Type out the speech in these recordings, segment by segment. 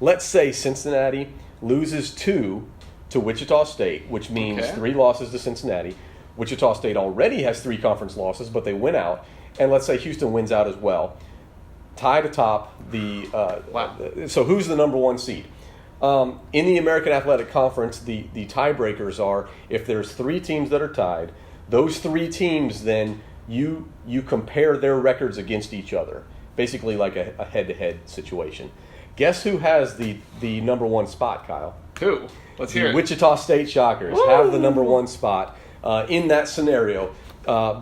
let's say Cincinnati loses 2 to Wichita State, which means 3 losses to Cincinnati. Wichita State already has 3 conference losses, but they win out. And let's say Houston wins out as well. Tied atop the so who's the number 1 seed? In the American Athletic Conference, the tiebreakers are if there's 3 teams that are tied, those 3 teams then you compare their records against each other, basically like a head-to-head situation. Guess who has the number 1 spot, Kyle? Who? Let's hear it. Wichita State Shockers have the number 1 spot in that scenario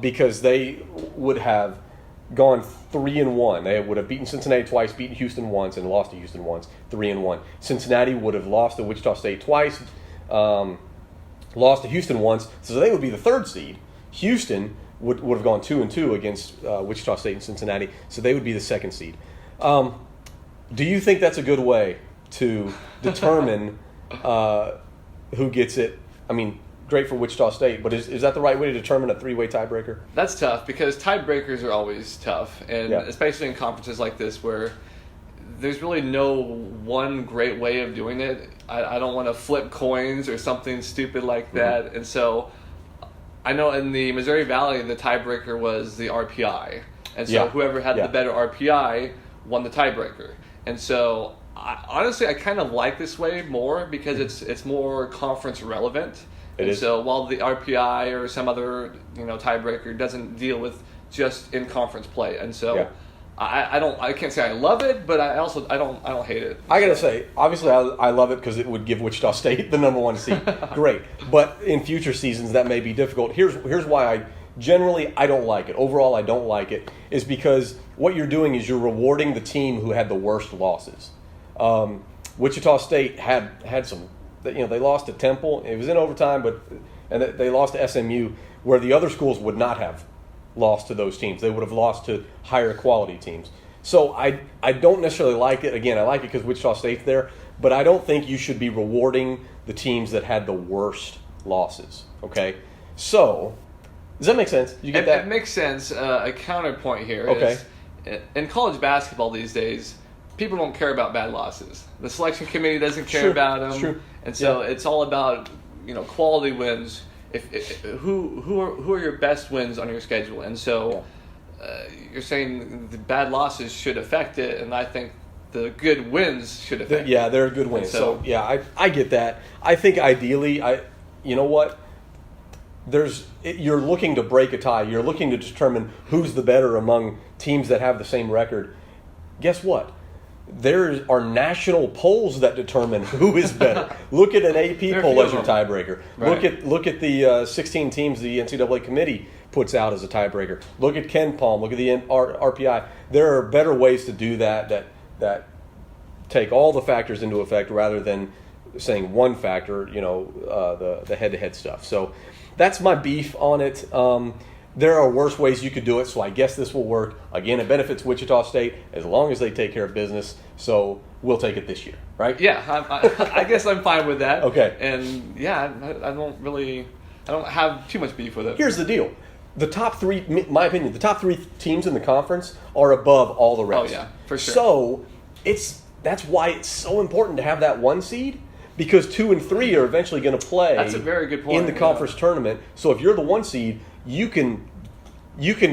because they would have gone 3-1. They would have beaten Cincinnati twice, beaten Houston once, and lost to Houston once. 3-1. Cincinnati would have lost to Wichita State twice, lost to Houston once, so they would be the 3rd seed. Houston would have gone 2-2 against Wichita State and Cincinnati, so they would be the 2nd seed. Do you think that's a good way to determine who gets it? I mean, great for Wichita State, but is that the right way to determine a 3-way tiebreaker? That's tough because tiebreakers are always tough, and especially in conferences like this where there's really no one great way of doing it. I don't want to flip coins or something stupid like that, and so I know in the Missouri Valley the tiebreaker was the RPI, and so whoever had the better RPI won the tiebreaker, and so honestly I kind of like this way more because it's more conference relevant. So while the RPI or some other tiebreaker doesn't deal with just in conference play, and so I can't say I love it, but I don't hate it. I gotta say, obviously I love it because it would give Wichita State the number 1 seed. Great, but in future seasons that may be difficult. Here's why I don't like it. Overall, I don't like it is because what you're doing is you're rewarding the team who had the worst losses. Wichita State had some. They lost to Temple. It was in overtime, and they lost to SMU, where the other schools would not have lost to those teams. They would have lost to higher quality teams. So I don't necessarily like it. Again, I like it because Wichita State's there, but I don't think you should be rewarding the teams that had the worst losses. Okay, so does that make sense? Did you get that? It makes sense. A counterpoint here is in college basketball these days, people don't care about bad losses. The selection committee doesn't care about them. True. And so it's all about quality wins. Who are your best wins on your schedule? And so you're saying the bad losses should affect it, and I think the good wins should affect it. They're good wins. So I get that. I think ideally, you know what? You're looking to break a tie. You're looking to determine who's the better among teams that have the same record. Guess what? There are national polls that determine who is better. Look at an AP poll as your tiebreaker. Right. Look at the 16 teams the NCAA committee puts out as a tiebreaker. Look at Ken Palm. Look at the RPI. There are better ways to do that take all the factors into effect rather than saying one factor. The head-to-head stuff. So that's my beef on it. There are worse ways you could do it, so I guess this will work. Again, it benefits Wichita State as long as they take care of business, so we'll take it this year, right? Yeah, I guess I'm fine with that. Okay. And, I don't have too much beef with it. Here's the deal. The top 3, in my opinion, the top 3 teams in the conference are above all the rest. Oh, yeah, for sure. So that's why it's so important to have that 1 seed, because 2 and 3 are eventually going to play. That's a very good point. In the conference tournament. So if you're the 1 seed, you can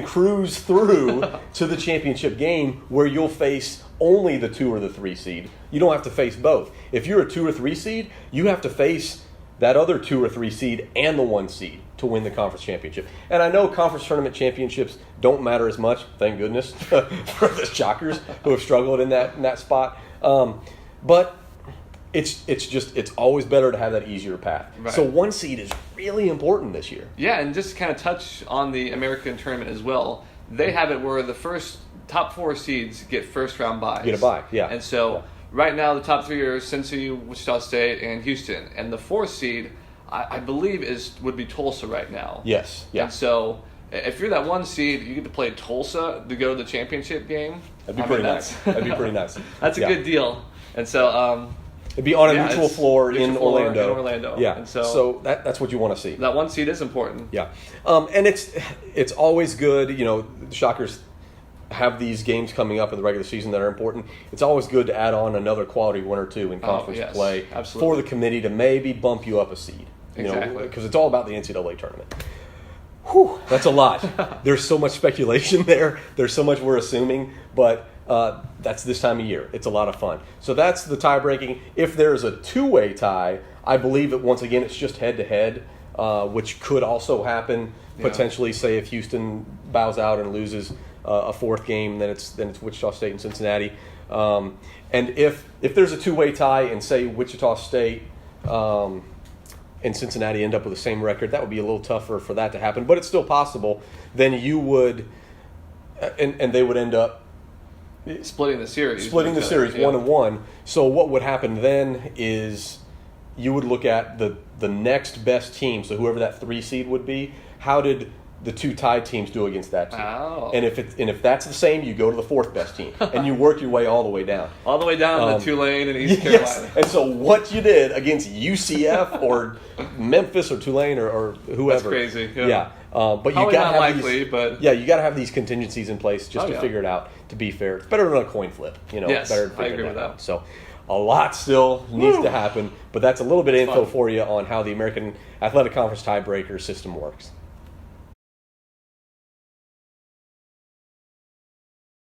cruise through to the championship game where you'll face only the 2 or the 3 seed. You don't have to face both. If you're a 2 or 3 seed, you have to face that other 2 or 3 seed and the 1 seed to win the conference championship. And I know conference tournament championships don't matter as much, thank goodness, for the Shockers who have struggled in that spot. But it's always better to have that easier path. Right. So 1 seed is really important this year. Yeah, and just to kind of touch on the American tournament as well, they have it where the first top 4 seeds get first round byes. Get a bye, yeah. And so right now the top 3 are Cincy, Wichita State, and Houston. And the 4th seed, I believe, would be Tulsa right now. Yes, yeah. And so if you're that 1 seed, you get to play Tulsa to go to the championship game. That'd be pretty nice. That'd be pretty nice. That's a good deal. And so it'd be on a neutral floor in Orlando. Yeah, and so that's what you want to see. That 1 seed is important. Yeah, and it's always good. The Shockers have these games coming up in the regular season that are important, it's always good to add on another quality one or two in conference play for the committee to maybe bump you up a seed. Exactly. Because it's all about the NCAA tournament. Whew, that's a lot. There's so much speculation there. There's so much we're assuming, but that's this time of year. It's a lot of fun. So that's the tie breaking. If there's a two-way tie, I believe that once again it's just head-to-head, which could also happen potentially. Say if Houston bows out and loses a fourth game, then it's Wichita State and Cincinnati. And if there's a two-way tie and say Wichita State and Cincinnati end up with the same record, that would be a little tougher for that to happen, but it's still possible. Then you would, and they would end up splitting the series 1-1. So what would happen then is you would look at the next best team, so whoever that 3 seed would be. How did the two tied teams do against that team? Oh. And if that's the same, you go to the 4th best team, and you work your way all the way down. All the way down to Tulane and East Carolina. Yes. And so what you did against UCF or Memphis or Tulane or whoever. That's crazy. Yeah. But probably you got to have likely, but you got to have these contingencies in place just to figure it out. To be fair, it's better than a coin flip. Yes, better to I figure agree that with out. that. So a lot still needs to happen, but that's a little bit of info for you on how the American Athletic Conference tiebreaker system works.